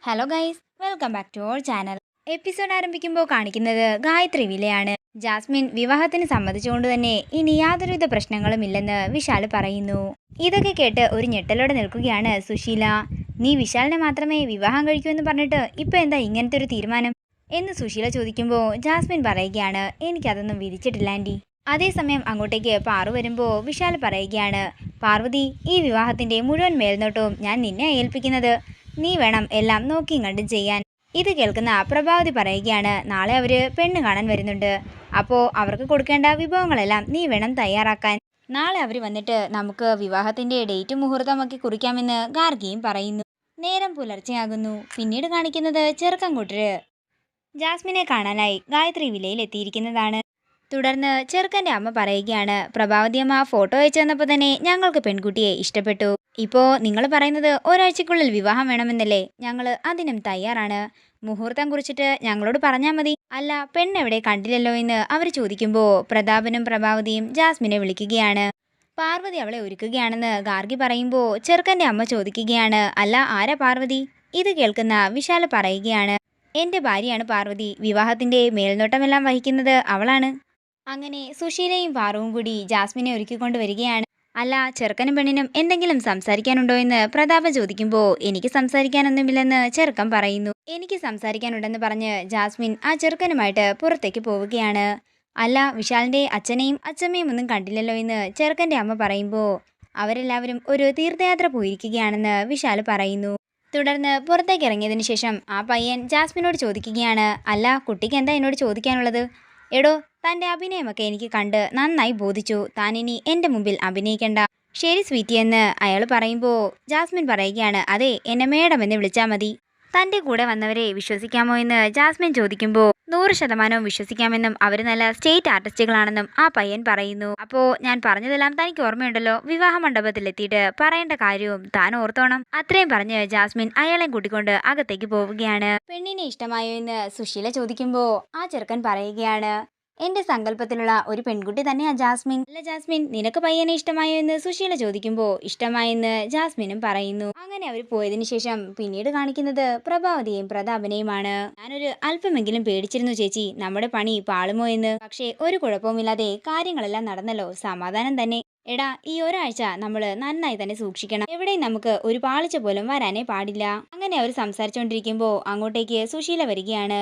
Hello guys, welcome back to our channel. Episode ആരംഭിക്കുമ്പോൾ കാണിക്കുന്നത് ഗായത്രി വിലയാണ്. ജാസ്മിൻ വിവാഹത്തിന് സമ്മതിച്ചുകൊണ്ട് തന്നെ ഇനി യാതൊരുവിധ പ്രശ്നങ്ങളും ഇല്ലെന്ന് വിശാൽ പറയുന്നു. ഇതൊക്കെ കേട്ട് ഒരു ഞെട്ടലോടെ നിൽക്കുകയാണ് സുശീല. നീ വിശാലിനെ മാത്രമേ വിവാഹം കഴിക്കൂ എന്ന് പറഞ്ഞിട്ട് ഇപ്പൊ എന്താ ഇങ്ങനത്തെ ഒരു തീരുമാനം എന്ന് സുശീല ചോദിക്കുമ്പോൾ ജാസ്മിൻ പറയുകയാണ്, എനിക്കതൊന്നും വിധിച്ചിട്ടില്ല ആൻറ്റി. അതേസമയം അങ്ങോട്ടേക്ക് പാറു വരുമ്പോൾ വിശാൽ പറയുകയാണ്, പാർവതി, ഈ വിവാഹത്തിന്റെ മുഴുവൻ മേൽനോട്ടവും ഞാൻ നിന്നെ ഏൽപ്പിക്കുന്നത്. നീ വേണം എല്ലാം നോക്കിയും കണ്ടും ചെയ്യാൻ. ഇത് കേൾക്കുന്ന പ്രഭാവതി പറയുകയാണ്, നാളെ അവര് പെണ്ണ് കാണാൻ വരുന്നുണ്ട്. അപ്പോൾ അവർക്ക് കൊടുക്കേണ്ട വിഭവങ്ങളെല്ലാം നീ വേണം തയ്യാറാക്കാൻ. നാളെ അവർ വന്നിട്ട് നമുക്ക് വിവാഹത്തിന്റെ ഡേറ്റും മുഹൂർത്തമൊക്കെ കുറിക്കാമെന്ന് ഗാർഗിയും പറയുന്നു. നേരം പുലർച്ചെയാകുന്നു. പിന്നീട് കാണിക്കുന്നത് ചെറുക്കൻ കൂട്ടര് ജാസ്മിനെ കാണാനായി ഗായത്രി വില്ലയിൽ എത്തിയിരിക്കുന്നതാണ്. തുടർന്ന് ചെറുക്കൻ്റെ അമ്മ പറയുകയാണ്, പ്രഭാവതി അമ്മ ഫോട്ടോ അയച്ചു തന്നപ്പോൾ തന്നെ ഞങ്ങൾക്ക് പെൺകുട്ടിയെ ഇഷ്ടപ്പെട്ടു. ഇപ്പോൾ നിങ്ങൾ പറയുന്നത് ഒരാഴ്ചക്കുള്ളിൽ വിവാഹം വേണമെന്നല്ലേ? ഞങ്ങൾ അതിനും തയ്യാറാണ്. മുഹൂർത്തം കുറിച്ചിട്ട് ഞങ്ങളോട് പറഞ്ഞാൽ മതി. അല്ല, പെണ്ണെവിടെ കണ്ടില്ലല്ലോ എന്ന് അവർ ചോദിക്കുമ്പോൾ പ്രതാപനും പ്രഭാവതിയും ജാസ്മിനെ വിളിക്കുകയാണ്. പാർവതി അവളെ ഒരുക്കുകയാണെന്ന് ഗാർഗി പറയുമ്പോൾ ചെറുക്കൻ്റെ അമ്മ ചോദിക്കുകയാണ്, അല്ല, ആരാ പാർവതി? ഇത് കേൾക്കുന്ന വിശാൽ പറയുകയാണ്, എൻ്റെ ഭാര്യയാണ് പാർവതി. വിവാഹത്തിൻ്റെ മേൽനോട്ടമെല്ലാം വഹിക്കുന്നത് അവളാണ്. അങ്ങനെ സുശീലയും പാറുവും കൂടി ജാസ്മിനെ ഒരുക്കിക്കൊണ്ട് വരികയാണ്. അല്ല, ചെറുക്കനും പെണ്ണിനും എന്തെങ്കിലും സംസാരിക്കാനുണ്ടോ എന്ന് പ്രതാപൻ ചോദിക്കുമ്പോൾ എനിക്ക് സംസാരിക്കാനൊന്നുമില്ലെന്ന് ചെറുക്കൻ പറയുന്നു. എനിക്ക് സംസാരിക്കാനുണ്ടെന്ന് പറഞ്ഞ് ജാസ്മിൻ ആ ചെറുക്കനുമായിട്ട് പുറത്തേക്ക് പോവുകയാണ്. അല്ല, വിശാലിന്റെ അച്ഛനെയും അച്ഛമ്മയും ഒന്നും കണ്ടില്ലല്ലോ എന്ന് ചെറുക്കൻ്റെ അമ്മ പറയുമ്പോൾ അവരെല്ലാവരും ഒരു തീർത്ഥയാത്ര പോയിരിക്കുകയാണെന്ന് വിശാൽ പറയുന്നു. തുടർന്ന് പുറത്തേക്ക് ഇറങ്ങിയതിനു ശേഷം ആ പയ്യൻ ജാസ്മിനോട് ചോദിക്കുകയാണ്, അല്ല, കുട്ടിക്ക് എന്താ എന്നോട് ചോദിക്കാനുള്ളത്? എടോ, തൻ്റെ അഭിനയമൊക്കെ എനിക്ക് കണ്ട് നന്നായി ബോധിച്ചു. താൻ ഇനി എൻ്റെ മുമ്പിൽ അഭിനയിക്കണ്ട. ശരി സ്വീറ്റി എന്ന് അയാൾ പറയുമ്പോൾ ജാസ്മിൻ പറയുകയാണ്, അതെ, എന്നെ മേഡം എന്ന് വിളിച്ചാൽ മതി. തൻ്റെ കൂടെ വന്നവരെ വിശ്വസിക്കാമോ എന്ന് ജാസ്മിൻ ചോദിക്കുമ്പോൾ 100% വിശ്വസിക്കാമെന്നും അവർ നല്ല സ്റ്റേറ്റ് ആർട്ടിസ്റ്റുകളാണെന്നും ആ പയ്യൻ പറയുന്നു. അപ്പോൾ ഞാൻ പറഞ്ഞതെല്ലാം തനിക്ക് ഓർമ്മയുണ്ടല്ലോ? വിവാഹ മണ്ഡപത്തിലെത്തിയിട്ട് പറയേണ്ട കാര്യവും താൻ ഓർത്തോണം. അത്രയും പറഞ്ഞ് ജാസ്മിൻ അയാളെ കൂട്ടിക്കൊണ്ട് അകത്തേക്ക് പോവുകയാണ്. പെണ്ണിനെ ഇഷ്ടമായോ എന്ന് സുശീല ചോദിക്കുമ്പോൾ ആ ചെറുക്കൻ പറയുകയാണ്, എന്റെ സങ്കല്പത്തിലുള്ള ഒരു പെൺകുട്ടി തന്നെയാ ജാസ്മിൻ. അല്ല ജാസ്മിൻ, നിനക്ക് പയ്യനെ ഇഷ്ടമായോ എന്ന് സുശീല ചോദിക്കുമ്പോൾ ഇഷ്ടമായെന്ന് ജാസ്മിനും പറയുന്നു. അങ്ങനെ അവർ പോയതിനു ശേഷം പിന്നീട് കാണിക്കുന്നത് പ്രഭാവതിയെയും പ്രതാപനെയുമാണ്. ഞാനൊരു അല്പമെങ്കിലും പേടിച്ചിരുന്നു ചേച്ചി, നമ്മുടെ പണി പാളുമോ എന്ന്. പക്ഷേ ഒരു കുഴപ്പവുമില്ലാതെ കാര്യങ്ങളെല്ലാം നടന്നല്ലോ, സമാധാനം തന്നെ. എടാ, ഈ ഒരാഴ്ച നമ്മൾ നന്നായി തന്നെ സൂക്ഷിക്കണം. എവിടെയും നമുക്ക് ഒരു പാളിച്ച പോലും വരാനേ പാടില്ല. അങ്ങനെ അവർ സംസാരിച്ചുകൊണ്ടിരിക്കുമ്പോൾ അങ്ങോട്ടേക്ക് സുശീല വരികയാണ്.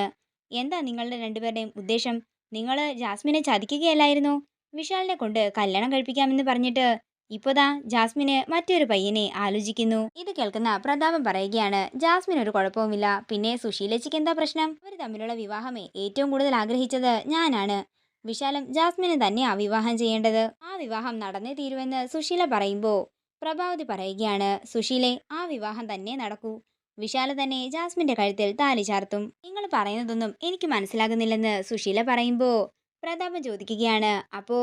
എന്താ നിങ്ങളുടെ രണ്ടുപേരുടെയും ഉദ്ദേശം? നിങ്ങൾ ജാസ്മിനെ ചതിക്കുകയല്ലായിരുന്നോ? വിശാലിനെ കൊണ്ട് കല്യാണം കഴിപ്പിക്കാമെന്ന് പറഞ്ഞിട്ട് ഇപ്പോതാ ജാസ്മിന് മറ്റൊരു പയ്യനെ ആലോചിക്കുന്നു. ഇത് കേൾക്കുന്ന പ്രതാപൻ പറയുകയാണ്, ജാസ്മിൻ ഒരു കുഴപ്പവുമില്ല. പിന്നെ സുശീലച്ചിക്ക് എന്താ പ്രശ്നം? അവർ തമ്മിലുള്ള വിവാഹമേ ഏറ്റവും കൂടുതൽ ആഗ്രഹിച്ചത് ഞാനാണ്. വിശാലും ജാസ്മിനെ തന്നെയാ വിവാഹം ചെയ്യേണ്ടത്. ആ വിവാഹം നടന്നേ തീരുവെന്ന് സുശീല പറയുമ്പോൾ പ്രഭാവതി പറയുകയാണ്, സുശീലെ, ആ വിവാഹം തന്നെ നടക്കൂ. വിശാല തന്നെ ജാസ്മിന്റെ കഴുത്തിൽ താലി ചാർത്തും. നിങ്ങൾ പറയുന്നതൊന്നും എനിക്ക് മനസ്സിലാകുന്നില്ലെന്ന് സുശീല പറയുമ്പോൾ പ്രതാപൻ ചോദിക്കുകയാണ്, അപ്പോ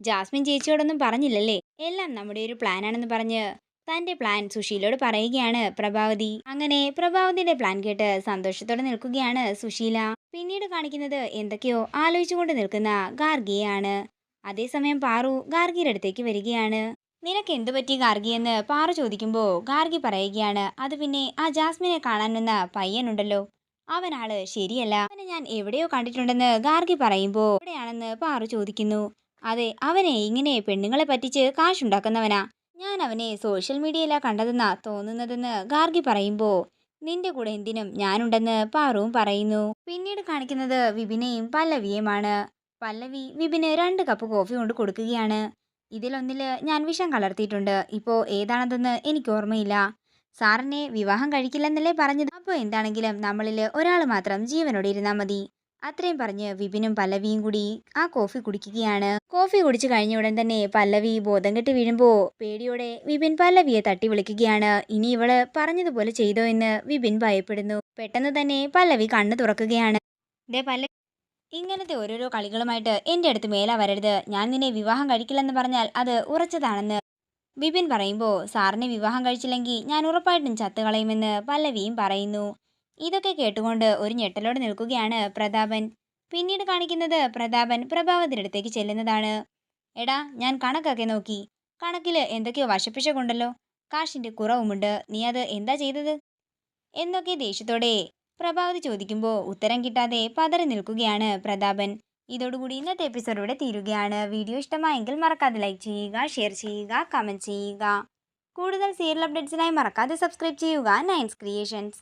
ജാസ്മിൻ ചേച്ചിയോടൊന്നും പറഞ്ഞില്ലല്ലേ? എല്ലാം നമ്മുടെ ഒരു പ്ലാനാണെന്ന് പറഞ്ഞ് തന്റെ പ്ലാൻ സുശീലയോട് പറയുകയാണ് പ്രഭാവതി. അങ്ങനെ പ്രഭാവതിയുടെ പ്ലാൻ കേട്ട് സന്തോഷത്തോടെ നിൽക്കുകയാണ് സുശീല. പിന്നീട് കാണിക്കുന്നത് എന്തൊക്കെയോ ആലോചിച്ചുകൊണ്ട് നിൽക്കുന്ന ഗാർഗിയെയാണ്. അതേസമയം പാറു ഗാർഗിയുടെ അടുത്തേക്ക് വരികയാണ്. നിനക്ക് എന്തു പറ്റി ഗാർഗി എന്ന് പാറു ചോദിക്കുമ്പോൾ ഗാർഗി പറയുകയാണ്, അത് പിന്നെ ആ ജാസ്മിനെ കാണാൻ വന്ന പയ്യനുണ്ടല്ലോ, അവനാള് ശരിയല്ല. അവനെ ഞാൻ എവിടെയോ കണ്ടിട്ടുണ്ടെന്ന് ഗാർഗി പറയുമ്പോൾ എവിടെയാണെന്ന് പാറു ചോദിക്കുന്നു. അതെ, അവനെ ഇങ്ങനെ പെണ്ണുങ്ങളെ പറ്റിച്ച് കാശുണ്ടാക്കുന്നവനാ. ഞാൻ അവനെ സോഷ്യൽ മീഡിയയിലാ കണ്ടതെന്നാ തോന്നുന്നതെന്ന് ഗാർഗി പറയുമ്പോൾ നിന്റെ കൂടെ എന്തിനും ഞാനുണ്ടെന്ന് പാറുവും പറയുന്നു. പിന്നീട് കാണിക്കുന്നത് വിപിനെയും പല്ലവിയുമാണ്. പല്ലവി വിപിന് 2 കപ്പ് കോഫി കൊണ്ട് കൊടുക്കുകയാണ്. ഇതിലൊന്നില് ഞാൻ വിഷം കലർത്തിയിട്ടുണ്ട്. ഇപ്പോൾ ഏതാണതെന്ന് എനിക്ക് ഓർമ്മയില്ല. സാറിനെ വിവാഹം കഴിക്കില്ലെന്നല്ലേ പറഞ്ഞത്? അപ്പോൾ എന്താണെങ്കിലും നമ്മളിൽ ഒരാൾ മാത്രം ജീവനോടെ ഇരുന്നാൽ മതി. അത്രയും പറഞ്ഞ് വിപിനും പല്ലവിയും കൂടി ആ കോഫി കുടിക്കുകയാണ്. കോഫി കുടിച്ചു കഴിഞ്ഞ ഉടൻ തന്നെ പല്ലവി ബോധം കെട്ട് വീഴുമ്പോൾ പേടിയോടെ വിപിൻ പല്ലവിയെ തട്ടി വിളിക്കുകയാണ്. ഇനി ഇവള് പറഞ്ഞതുപോലെ ചെയ്തോ എന്ന് വിപിൻ ഭയപ്പെടുന്നു. പെട്ടെന്ന് തന്നെ പല്ലവി കണ്ണു തുറക്കുകയാണ്. ദേ പല്ലവി, ഇങ്ങനത്തെ ഓരോരോ കളികളുമായിട്ട് എൻ്റെ അടുത്ത് മേലാ വരരുത്. ഞാൻ നിന്നെ വിവാഹം കഴിക്കില്ലെന്ന് പറഞ്ഞാൽ അത് ഉറച്ചതാണെന്ന് വിപിൻ പറയുമ്പോൾ സാറിനെ വിവാഹം കഴിച്ചില്ലെങ്കിൽ ഞാൻ ഉറപ്പായിട്ടും ചത്തുകളയുമെന്ന് പല്ലവിയും പറയുന്നു. ഇതൊക്കെ കേട്ടുകൊണ്ട് ഒരു ഞെട്ടലോടെ നിൽക്കുകയാണ് പ്രതാപൻ. പിന്നീട് കാണിക്കുന്നത് പ്രതാപൻ പ്രഭാവതിയുടെ അടുത്തേക്ക് ചെല്ലുന്നതാണ്. എടാ, ഞാൻ കണക്കൊക്കെ നോക്കി. കണക്കിൽ എന്തൊക്കെയോ വശപ്പിശ കൊണ്ടല്ലോ. കാശിന്റെ കുറവുമുണ്ട്. നീ അത് എന്താ ചെയ്തത്? എന്നൊക്കെ ദേഷ്യത്തോടെ പ്രഭാവതി ചോദിക്കുമ്പോൾ ഉത്തരം കിട്ടാതെ പതറി നിൽക്കുകയാണ് പ്രതാപൻ. ഇതോടുകൂടി ഇന്നത്തെ എപ്പിസോഡ് ഇവിടെ തീരുകയാണ്. വീഡിയോ ഇഷ്ടമായെങ്കിൽ മറക്കാതെ ലൈക്ക് ചെയ്യുക, ഷെയർ ചെയ്യുക, കമൻറ്റ് ചെയ്യുക. കൂടുതൽ സീരിയൽ അപ്ഡേറ്റ്സിനായി മറക്കാതെ സബ്സ്ക്രൈബ് ചെയ്യുക നയൻസ് ക്രിയേഷൻസ്.